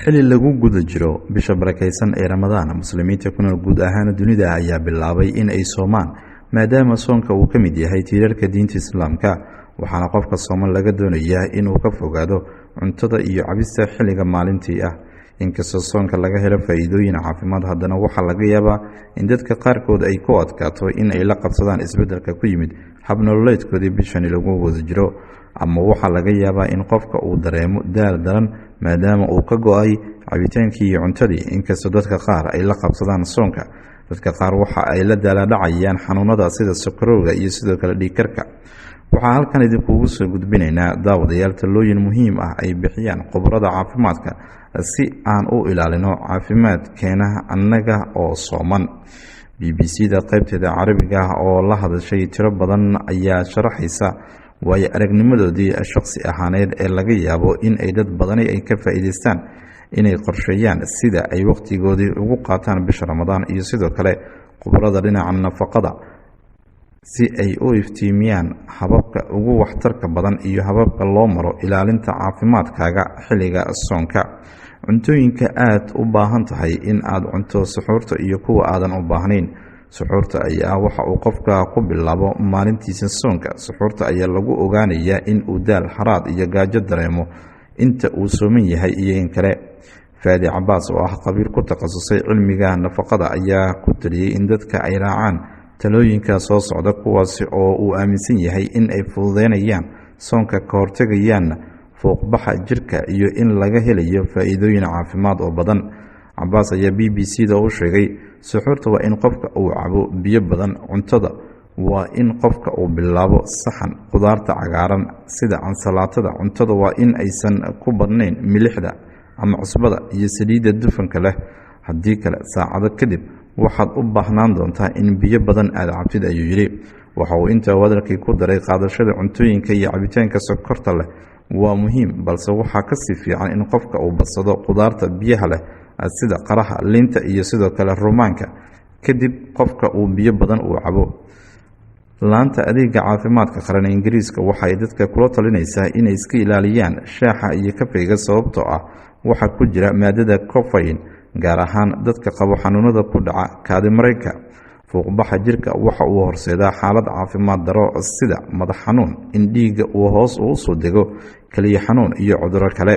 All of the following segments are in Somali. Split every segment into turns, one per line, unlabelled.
xili lagu guda jiro bisha barakeysan ee Ramadaan, muslimiinta ku nool guud ahaan dunida ayaa bilaabay in ay soomaan maadaama soonka uu ka mid yahay tiirarka diinta Islaamka. waxaana qofka sooman laga doonayaa inuu ka fogaado cuntada iyo cabista xilliga maalintii ah. inkastoo soonka laga helo faa'iidooyin caafimaad, haddana waxaa laga yaabaa in dadka qaarkood ay ku adkaato in ay la qabsadaan isbeddelka ku yimid habnololeedkoodii bishani lagu wada jiro, ama waxaa laga yaabaa in qofka uu dareemo daal daran maadaama uu ka go-ay cabitaankii iyo cuntadii. inkastoo dadka qaar ay la qabsadaan soonka, dadka qaar waxa ay la daaladhacayaan xanuunada sida sokorowga iyo sidoo kale dhiigkarka. waxaa halkan idinkugu soo gudbinaynaa daawadayaal talooyin muhiim ah ay bixiyaan khubarada caafimaadka si aan u ilaalino caafimaadkeena annaga oo sooman. BBC-da qaybteeda carabiga ah oo la hadashay tiro badan ayaa sharaxaysa waayo aragnimadoodii shakhsi ahaaneed ee laga yaabo in ay dad badani ay ka faa'iidaystaan inay qorsheeyaan sida ay waqtigoodii ugu qaataan bisha Ramadaan, iyo sidoo kale khubarada dhinaca nafaqada si ay u iftiimiyaan hababka ugu waxtarka badan iyo hababka loo maro ilaalinta caafimaadkaaga xilliga soonka. cuntooyinka aad u baahan tahay in aad cunto suxuurta iyo kuwa aadan u baahnayn. suxuurta ayaa waxa uu qofka ku bilaabo maalintiisa soonka. suxuurta ayaa lagu ogaanayaa in uu daal, haraad iyo gaajo dareemo inta uu sooman yahay iyo in kale. Faadi Cabaas oo ah khabiir ku takhasusay cilmiga nafaqada ayaa ku taliyey in dadka ay raacaan talooyinka soo socda, kuwaasi oo uu aaminsan yahay in ay fududeynayaan soonka, ka hortagayaanna fuuqbaxa jirka iyo in laga helayo faa'iidooyin caafimaad oo badan. Cabaas ayaa BBC-da u sheegay suxuurta waa in qofka uu cabo biyo badan. cuntada waa in qofka uu bilaabo saxan khudaarta cagaaran sida ansalaatada. cuntada waa in aysan ku badnayn milixda ama cusbada iyo saliidda dufanka leh. haddii kale saacado kadib waxaad u baahnaan doontaa in biyo badan aad cabtid, ayuu yidhi. waxa uu intaa hadalkii ku daray qaadashada cuntooyinka iyo cabitaanka sokorta leh waa muhiim, balse waxaa kasii fiican in qofka uu badsado khudaarta biyaha leh sida qaraha, liinta iyo sidoo kale rumaanka. kadib qofka uu biyo badan uu cabo. laanta adeega caafimaadka qaran ee Ingiriiska waxay dadka kula talinaysaa inay iska ilaaliyaan shaaha iyo kafeega sababtoo ah waxa ku jira maadada caffeine, gaar ahaan dadka qabo xanuunada ku dhaca kaadi mareenka. fuuqbaxa jirka waxa uu horseedaa xaalad caafimaad daro sida madax xanuun, in dhiigga uu hoos u soo dego, kaliya xanuun iyo cudurro kale.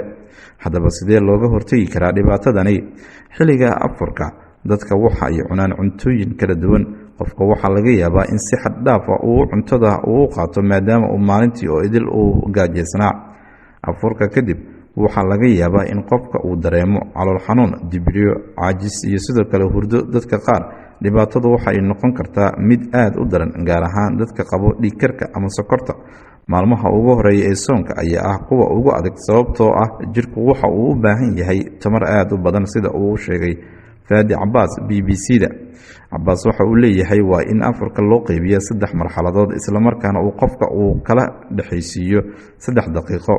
haddaba sidee looga hortagi karaa dhibaatadani? xilliga afurka dadka waxa ay cunaan cuntooyin kala duwan. qofka waxaa laga yaabaa in si xad dhaaf ah uu cuntada uu qaato maadaama uu maalintii oo idil uu gaajeysnaa. afurka kadib waxaa laga yaabaa in qofka uu dareemo calool xanuun, dibiryo, caajis iyo sidoo kale hurdo. dadka qaar dhibaatadu waxay noqon kartaa mid aad u daran, gaar ahaan dadka qabo dhiigkarka ama sokorta. maalmaha ugu horeeya ee soonka ayaa ah kuwa ugu adag sababtoo ah jirku waxa uu u baahan yahay tamar aad u badan, sida uu sheegay Faadi Cabaas BBC-da. Cabaas waxa uu leeyahay waa in afurka loo qaybiyo 3 marxaladood, islamarkaana uu qofka uu kala dhexaysiiyo 3 daqiiqo.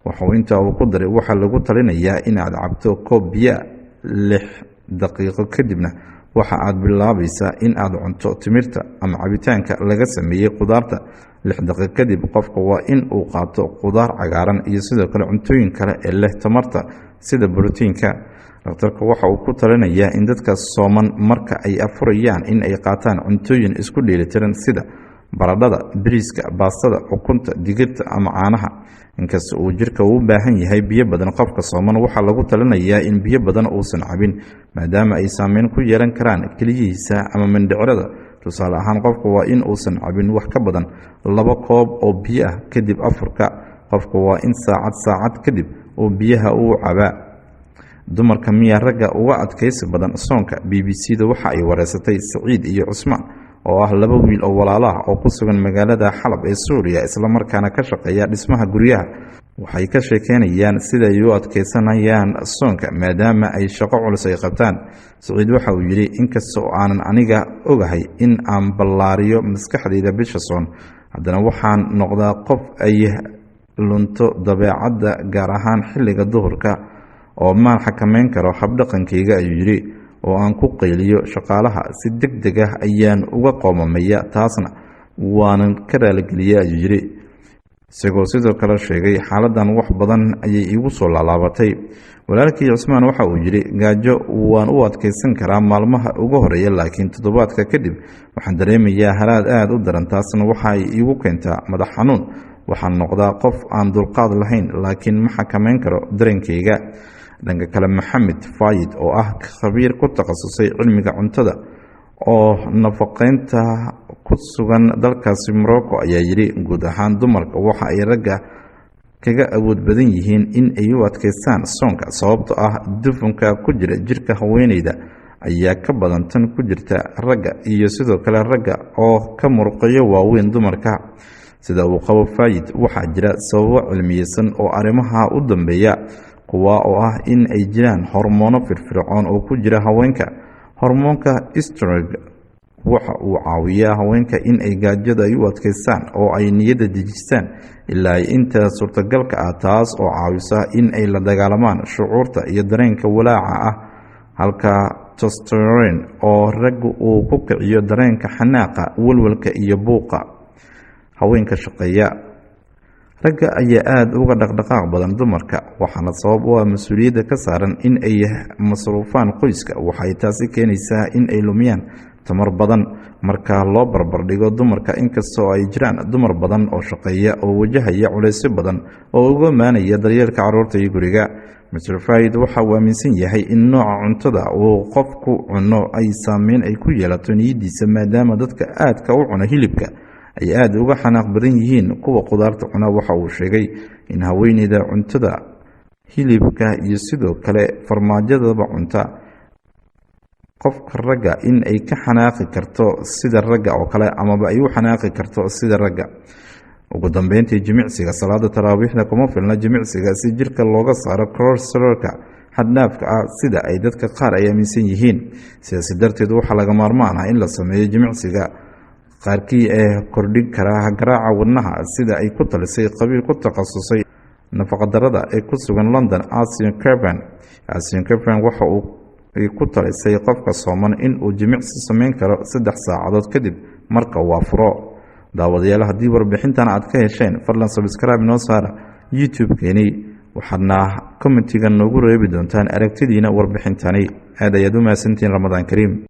waxa uu intaa ku daray waxaa lagu talinayaa in aad cabto koob biyo 6 daqiiqo kadibna waxa aad bilaabaysaa in aad cunto timirta ama cabitaanka laga sameeyey khudaarta 6 daqiiqo kadib. qofka waa in uu qaato khudaar cagaaran iyo sidoo kale cuntooyin kale ee leh tamarta sida borotiinka. dhakhtarka waxa uu ku talinayaa in dadka sooman marka ay afurayaan in ay qaataan cuntooyin isku dheelitiran sida baradhada, bariiska, baastada, ukunta, digirta ama caanaha. inkasta uu jirka u baahan yahay biyo badan, qofka sooman waxaa lagu talinayaa in biyo badan uusan cabin maadaama ay saameyn ku yeelan karaan keliyihiisa ama mindhicirada. tusaale ahaan, qofka waa in uusan cabin wax ka badan 2 koob oo biyo ah kadib afurka. qofka waa in saacad kadib uu biyaha uu cabaa. dumarka miyaa ragga uga adkaysi badan soonka? BBC-da waxa ay wareysatay Saciid iyo Cusmaan oo ah 2 wiil oo walaalo ah oo ku sugan magaalada Xalab ee Suuriya, islamarkaana ka shaqeeya dhismaha guryaha. waxay ka sheekeynayaan sida ay u adkaysanayaan soonka maadaama ay shaqo culus ay qabtaan. Saciid waxa uu yidhi, inkastoo aanan aniga ogahay in aan ballaariyo maskaxdayda bisha soon, haddana waxaan noqdaa qof ay lunto dabeecadda, gaar ahaan xilliga duhurka, oo maan xakameyn karo habdhaqankayga, ayuu yidhi, oo aan ku qayliyo shaqaalaha si degdeg ah ayaan uga qoomamaya, taasna waanan ka raaligeliya, ayuu yidhi. isagoo sidoo kale sheegay xaaladan wax badan ayay iigu soo laalaabatay. walaalkii cusmaan waxa uu yidhi gaajo waan u adkaysan karaa maalmaha ugu horeeya, laakiin toddobaadka kadib waxaan dareemayaa halaad aad u daran. taasna waxay iigu keentaa madax xanuun. waxaan noqdaa qof aan dulqaad lahayn, laakiin ma xakamayn karo dareenkayga. dhanka kale maxamed faayid oo ah khabiir ku takhasusay cilmiga cuntada oo nafaqeynta ku sugan dalkaasi Morocco ayaa yidhi guud ahaan dumarka waxa ay ragga kaga awood badan yihiin in ay u adkaystaan soonka, sababtoo ah dufanka ku jira jirka haweeneyda ayaa ka badan tan ku jirta ragga, iyo sidoo kale ragga oo ka murqayo waaweyn dumarka. sida uu qabo faayid, waxaa jira sababo cilmiyeysan oo arrimaha u dambeeya, kuwa oo ah in ay jiraan hormoono firfircoon oo ku jira haweenka. hormoonka estrogen waxa uu caawiyaa haweenka in ay gaajada u adkaystaan oo ay niyadda dejistaan ilaa inta suurtagalka ah, taas oo caawisa in ay la dagaalamaan shucuurta iyo dareenka walaaca ah, halka testosterone oo ragga uu ku kiciyo dareenka xanaaqa, walwalka iyo buuqa. haweenka shaqeeya ragga ayaa aad uga dhaqdhaqaaq badan dumarka, waxaana sabab u ah mas-uuliyadda ka saaran in ay masruufaan qoyska. waxay taasi keenaysaa in ay lumiyaan tamar badan marka loo barbardhigo dumarka, inkastoo ay jiraan dumar badan oo shaqeeya oo wajahaya culaysyo badan oo uga imaanaya daryeelka carruurta iyo guriga. Mr. Faid waxa uu aaminsan yahay in nooca cuntada uu qofku cuno ay saameyn ay ku yeelato niyadiisa, maadaama dadka aadka u cuna hilibka ay aad uga xanaaq badan yihiin kuwa khudaarta cuna. waxa uu sheegay in haweeneyda cuntada hilibka iyo sidoo kale farmaajadaba cunta qofka ragga in ay ka xanaaqi karto sida ragga oo kale, amaba ay u xanaaqi karto sida ragga. ugu dambeyntii, jimicsiga salaada taraawiixda kuma filna jimicsiga si jirka looga saaro cholesterolka xad-dhaafka ah sida ay dadka qaar ay aaminsan yihiin. sidaas darteed waxaa laga maarmaan ah in la sameeyo jimicsiga qaarkii ee kordhin kara garaaca wadnaha, sida ay ku talisay qabiil ku takhasusay nafaqadarrada ee ku sugan London, Asian Caravan. waxa uu ku talisay qofka sooman in uu jimicsi samayn karo 3 saacadood kadib marka uu afuro. daawadayaal, haddii warbixintan aad ka hesheen, fadlan subscribe noo saara YouTube-keeni, waxaadna commentiga noogu reebi doontaan aragtidiina warbixintani. aad ayaad u mahadsantihiin. Ramadaan Kariim.